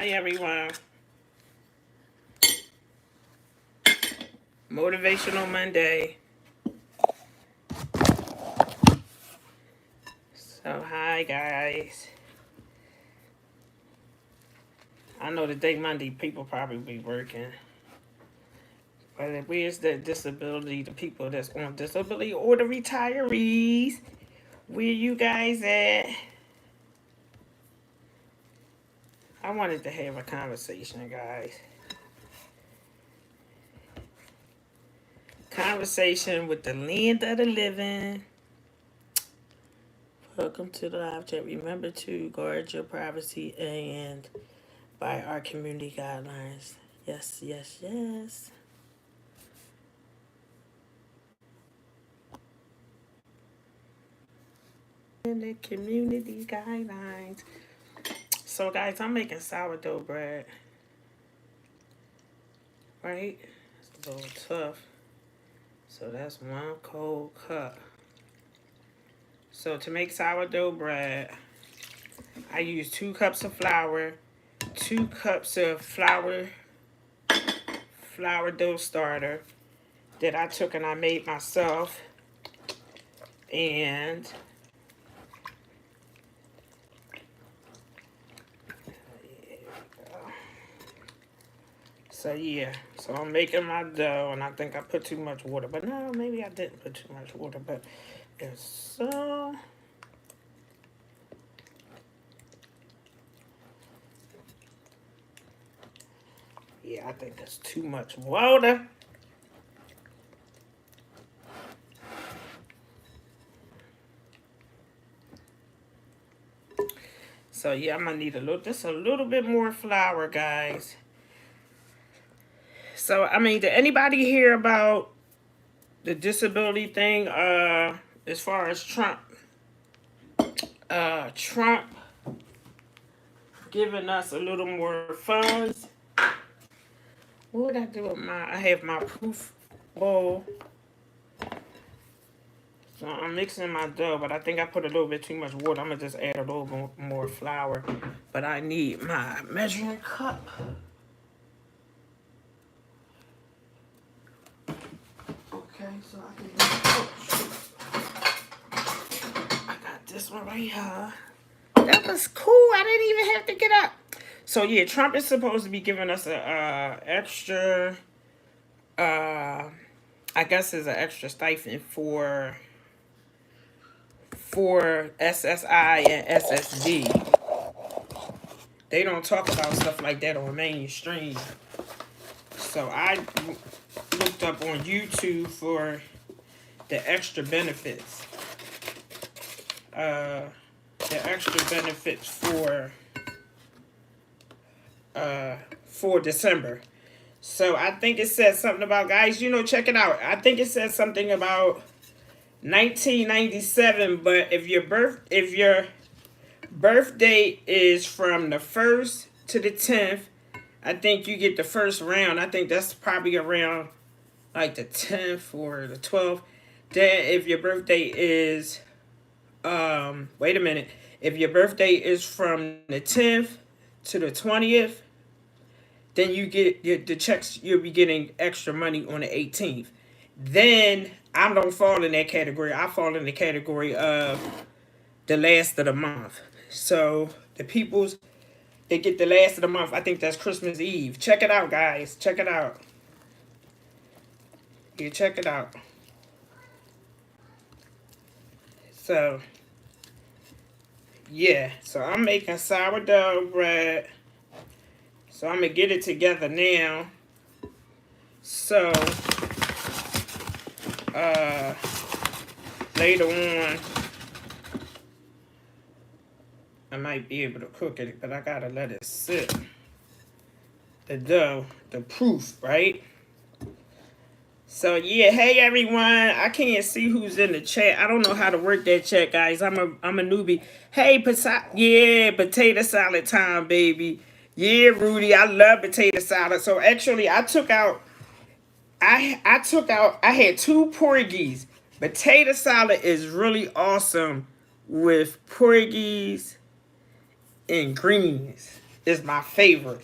Hi everyone. Motivational Monday. So hi guys. I know today Monday people probably be working. But where's the disability, the people that's on disability or the retirees? Where you guys at? I wanted to have a conversation, guys. Conversation with the land of the living. Welcome to the live chat. Remember to guard your privacy and by our community guidelines. Yes, yes, yes. And the community guidelines. So, guys, I'm making sourdough bread. Right? It's a little tough. So, that's 1 cold cup. So, to make sourdough bread, I use 2 cups of flour, 2 cups of flour dough starter that I took and I made myself. And so yeah, so I'm making my dough, and I think I put too much water, but no, maybe I didn't put too much water, but it's so. Yeah, I think that's too much water. So yeah, I'm gonna need just a little bit more flour, guys. So I mean, did anybody hear about the disability thing? As far as Trump giving us a little more funds. What would I do with I have my proof bowl. So I'm mixing my dough, but I think I put a little bit too much water. I'm gonna just add a little more flour. But I need my measuring cup. Okay, so I got this one right here. That was cool. I didn't even have to get up. So yeah, Trump is supposed to be giving us a extra. I guess is an extra stipend for SSI and SSD. They don't talk about stuff like that on mainstream. So I looked up on YouTube for the extra benefits. The extra benefits for December. So I think it says something about, guys, check it out. I think it says something about 1997, but if your birthday is from the 1st to the 10th, I think you get the first round. I think that's probably around like the 10th or the 12th. Then if your birthday is, wait a minute. If your birthday is from the 10th to the 20th, then you get the checks, you'll be getting extra money on the 18th. Then I don't fall in that category. I fall in the category of the last of the month. So the people's, they get the last of the month. I think that's Christmas Eve. Check it out, guys. Check it out. You check it out. So yeah. So I'm making sourdough bread. So I'm gonna get it together now. So later on I might be able to cook it, but I gotta let it sit. The dough, the proof, right? So yeah, hey everyone. I can't see who's in the chat. I don't know how to work that chat, guys. I'm a newbie. Hey, potato salad time, baby. Yeah, Rudy, I love potato salad. So actually, I had 2 porgies. Potato salad is really awesome with porgies and greens. is my favorite.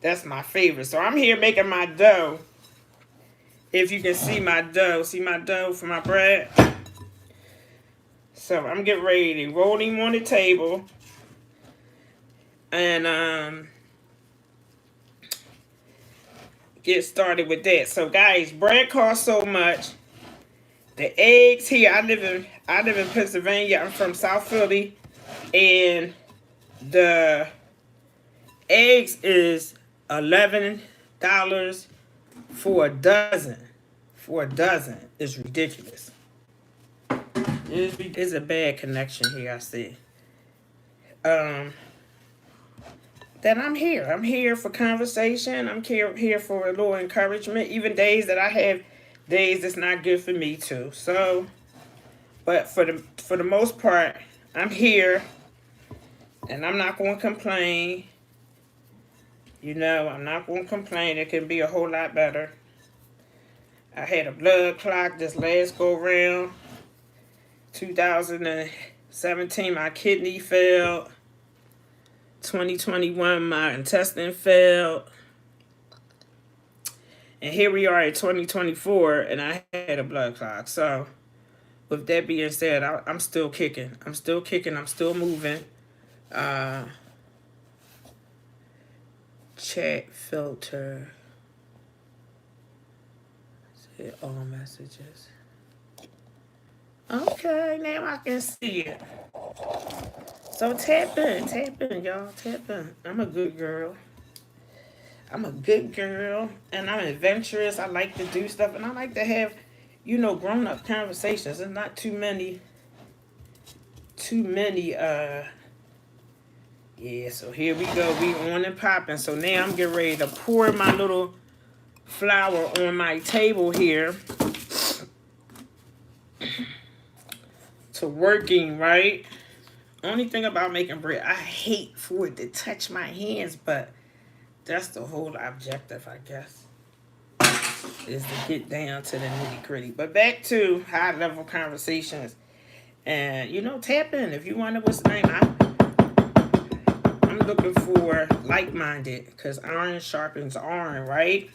That's my favorite. So I'm here making my dough. If you can see my dough. See my dough for my bread? So I'm getting ready to roll him on the table. And get started with that. So guys, bread costs so much. The eggs here, I live in Pennsylvania. I'm from South Philly. And the eggs is $11 for a dozen. For a dozen. It's ridiculous. It's a bad connection here, I see. Then I'm here. I'm here for conversation. I'm here for a little encouragement. Even days that I have days that's not good for me too. So, but for the most part, I'm here, and I'm not going to complain. You know, I'm not going to complain. It can be a whole lot better. I had a blood clot this last go round. 2017, my kidney failed. 2021, my intestine failed. And here we are at 2024, and I had a blood clot. So, with that being said, I'm still kicking. I'm still kicking. I'm still moving. Chat filter. See all messages. Okay, now I can see it. So tap in, y'all, tap in. I'm a good girl. I'm a good girl, and I'm adventurous. I like to do stuff, and I like to have, you know, grown-up conversations. There's not too many, yeah, so here we go. We on and popping. So now I'm getting ready to pour my little flour on my table here. To working, right? Only thing about making bread, I hate for it to touch my hands, but that's the whole objective, I guess, is to get down to the nitty-gritty. But back to high-level conversations. And, you know, tap in. If you want to know what's the name, I'm looking for like-minded, because iron sharpens iron, right?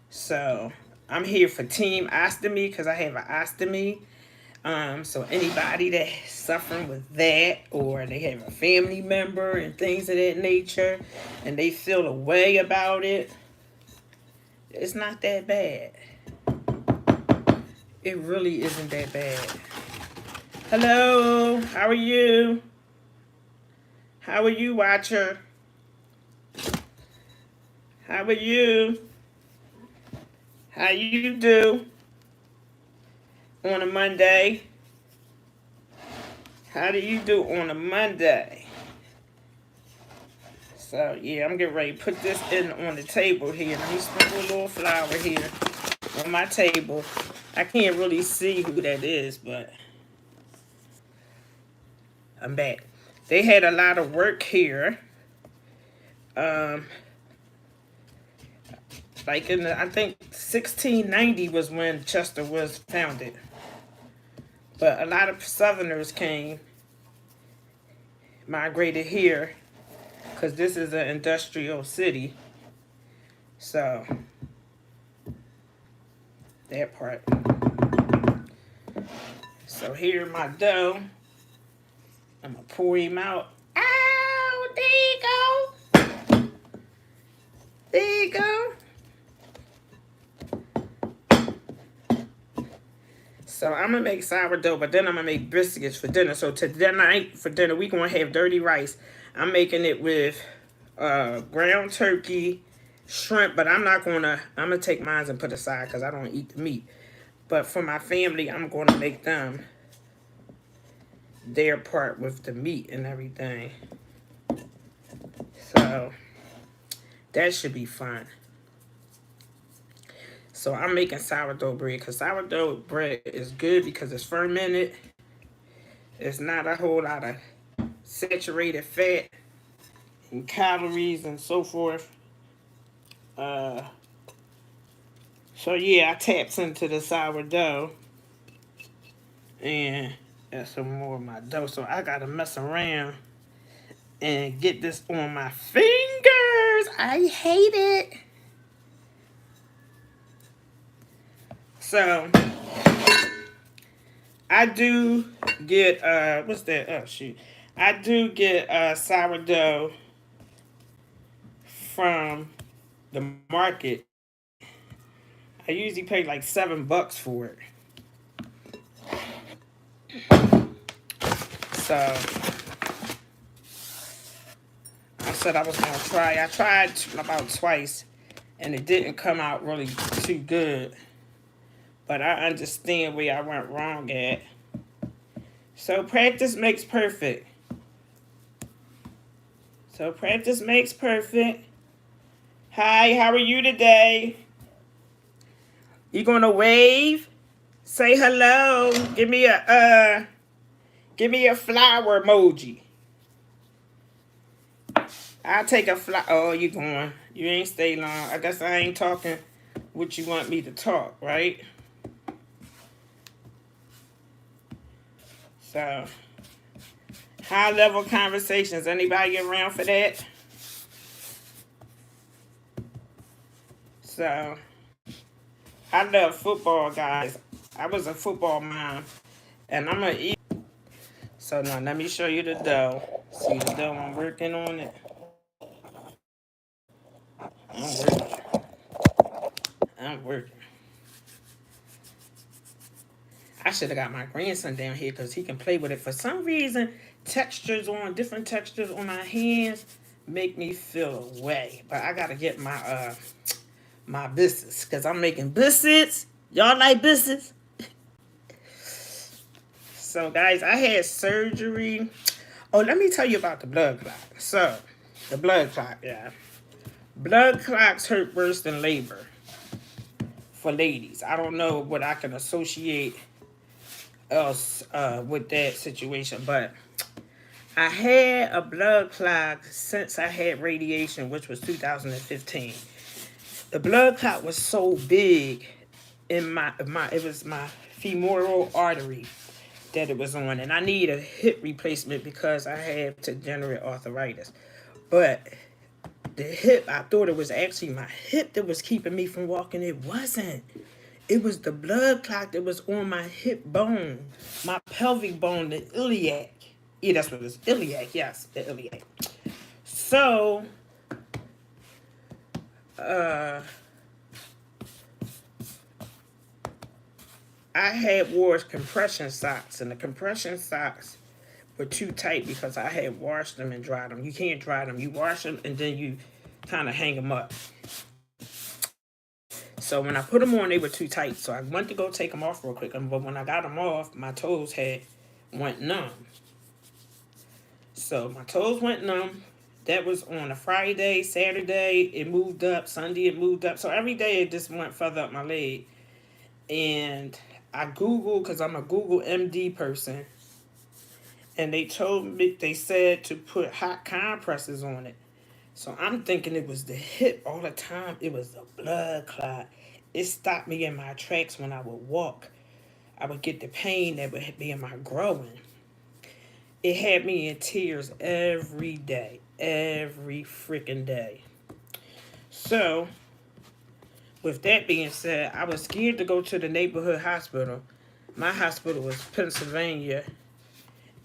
So I'm here for team ostomy, because I have an ostomy. So anybody that's suffering with that, or they have a family member and things of that nature, and they feel a way about it, it's not that bad. It really isn't that bad. Hello, how are you? How are you, watcher? How are you? How you do? On a Monday. How do you do on a Monday? So, yeah, I'm getting ready to put this in on the table here. Let me sprinkle a little flour here on my table. I can't really see who that is, but I'm back. They had a lot of work here. Like in the, I think 1690 was when Chester was founded. But a lot of Southerners came, migrated here, because this is an industrial city. So, that part. So here my dough. I'm going to pour him out. Ow, there you go. There you go. So I'm going to make sourdough, but then I'm going to make biscuits for dinner. So tonight for dinner, we're going to have dirty rice. I'm making it with ground turkey, shrimp, but I'm going to take mine and put aside because I don't eat the meat. But for my family, I'm going to make them their part with the meat and everything. So that should be fun. So I'm making sourdough bread, because sourdough bread is good because it's fermented. It's not a whole lot of saturated fat and calories and so forth. So yeah, I taps into the sourdough. And that's some more of my dough. So I gotta mess around. and get this on my fingers. I hate it. So I do get what's that? Oh shoot. I do get sourdough from the market. I usually pay like $7 for it. So I said I was gonna try. I tried about twice, and it didn't come out really too good. But I understand where I went wrong at. So practice makes perfect. So practice makes perfect. Hi, how are you today? You gonna wave? Say hello. Give me a flower emoji. I'll take a flower. Oh, you going? You ain't stay long. I guess I ain't talking what you want me to talk, right? So, high level conversations. Anybody around for that? So, I love football, guys. I was a football mom, and I'm gonna eat. So now let me show you the dough. See the dough? I'm working on it. I'm working. I'm working. I should have got my grandson down here because he can play with it. For some reason, different textures on my hands make me feel a way. But I gotta get my biscuits because I'm making biscuits. Y'all like biscuits? So guys, I had surgery. Oh, let me tell you about the blood clot. So, the blood clot, yeah. Blood clots hurt worse than labor for ladies. I don't know what I can associate else with that situation, but I had a blood clot since I had radiation, which was 2015. The blood clot was so big in it was my femoral artery that it was on, and I need a hip replacement because I have degenerative arthritis. But the hip, I thought it was actually my hip that was keeping me from walking. It wasn't. It was the blood clot that was on my hip bone, my pelvic bone, the iliac. Yeah, that's what it is. Iliac, yes, the iliac. So, I had wore compression socks, and the compression socks were too tight because I had washed them and dried them. You can't dry them. You wash them, and then you kind of hang them up. So when I put them on, they were too tight. So I went to go take them off real quick. But when I got them off, my toes went numb. So my toes went numb. That was on a Friday. Saturday, it moved up. Sunday, it moved up. So every day, it just went further up my leg. And I Googled, because I'm a Google MD person. And they said to put hot compresses on it. So I'm thinking it was the hip all the time. It was the blood clot. It stopped me in my tracks when I would walk. I would get the pain that would be in my growing. It had me in tears every day. Every freaking day. So, with that being said, I was scared to go to the neighborhood hospital. My hospital was Pennsylvania.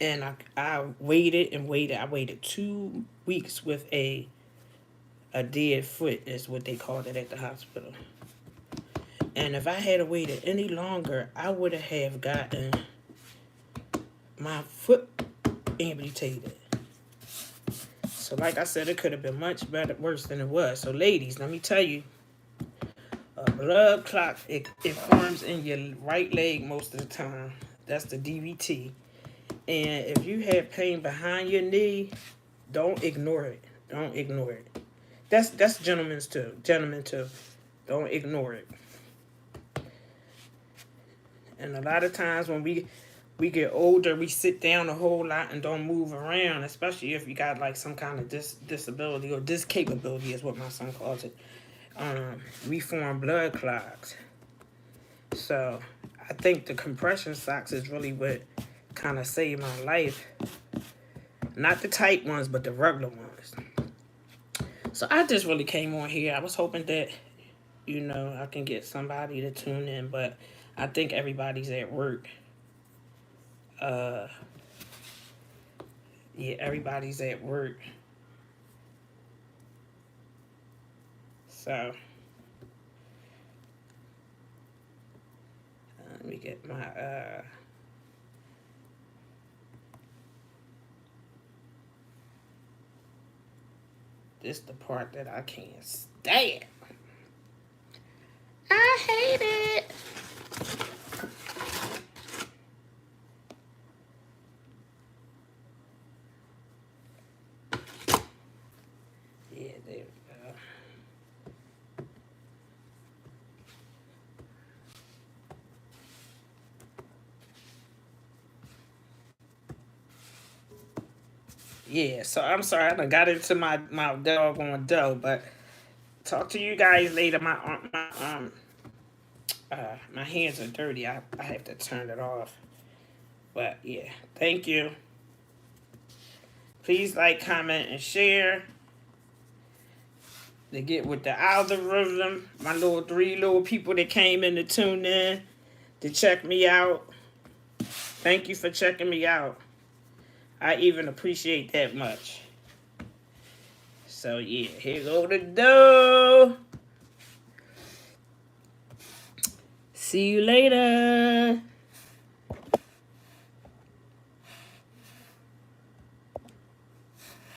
And I waited and waited. I waited 2 weeks with a dead foot, is what they called it at the hospital. And if I had waited any longer, I would have gotten my foot amputated. So like I said, it could have been much worse than it was. So ladies, let me tell you, a blood clot, it forms in your right leg most of the time. That's the DVT. And if you have pain behind your knee, don't ignore it. Don't ignore it. That's gentlemen too. Don't ignore it. And a lot of times when we get older, we sit down a whole lot and don't move around, especially if you got like some kind of disability or discapability is what my son calls it. We form blood clots. So I think the compression socks is really what kind of saved my life. Not the tight ones, but the regular ones. So I just really came on here. I was hoping that, you know, I can get somebody to tune in, but I think everybody's at work. Yeah, everybody's at work. So let me get my this the part that I can't stand. I hate it. Yeah, there we go. Yeah, so I'm sorry, I done got into my doggone dough, but talk to you guys later. My hands are dirty. I have to turn it off. But yeah, thank you. Please like, comment, and share to get with the algorithm. My little 3 little people that came in to tune in to check me out. Thank you for checking me out. I even appreciate that much. So yeah, here go the dough. See you later.